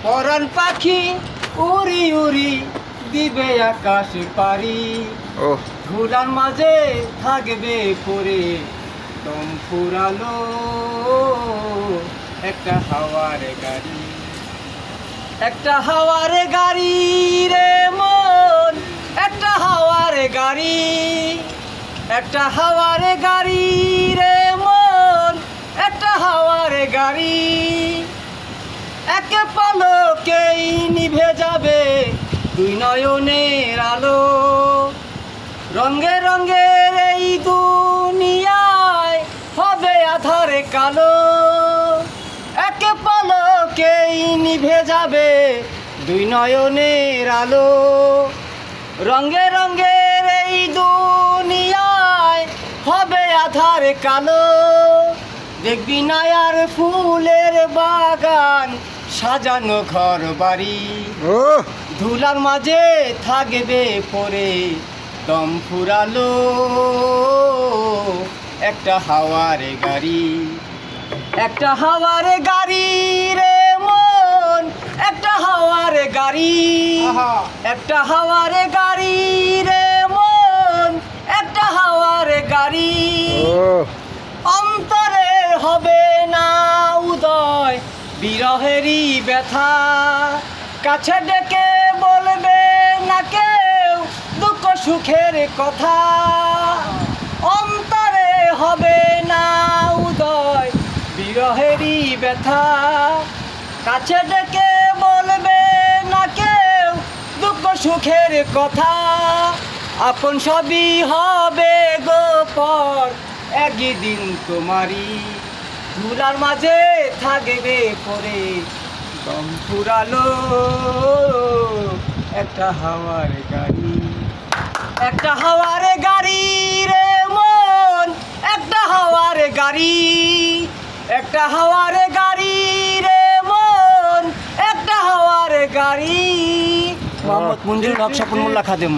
পরাণ পাখি উড়ি উড়ি দিবে আকাশ পারি, ও ধুলার মাঝে থাকবে পরে দম ফুরালো একটা হাওয়ার গাড়ি, একটা হাওয়ার গাড়ি রে মন, একটা হাওয়ার গাড়ি, একটা হাওয়ার গাড়ি রে মন, একটা হাওয়ার গাড়ি। একে পলকেই নিভে যাবে দুই নয়নের আলো, রঙে রঙের এই দুনিয়ায় হবে আধারে কালো। একে পলকেই নিভে যাবে দুই নয়নের আলো, রঙে রঙের এই দুনিয়ায় হবে আধারে কালো। দেখবি না আর ফুলের বাগান সাজানো ঘর বাড়ি, ও ধুলার মাঝে থাকবে পরে দম ফুরালো একটা হাওয়ার গাড়ি, একটা হাওয়ার গাড়ি রে মন, একটা হাওয়ার গাড়ি, একটা হাওয়ার গাড়ি রে মন, একটা হাওয়ার গাড়ি। ও অন্তরে হবে না উদয় বিরহেরই ব্যথা, কাছে ডেকে বলবে না কেউ দুঃখ সুখের কথা। অন্তরে হবে না উদয় বিরহেরই ব্যথা, কাছে ডেকে বলবে না কেউ দুঃখ সুখের কথা। আপন সবই হবে গোপর একদিন তোমারই, ধুলার মাঝে থাকবে পরে দম ফুরালো একটা হাওয়ার গাড়ি, একটা হাওয়ার গাড়ি রে মন, একটা হাওয়ার গাড়ি, একটা হাওয়ার গাড়ি রে মন, একটা হাওয়ার গাড়ি। মোহাম্মদ মঞ্জুর হক, স্বপন মোল্লা খাদেম।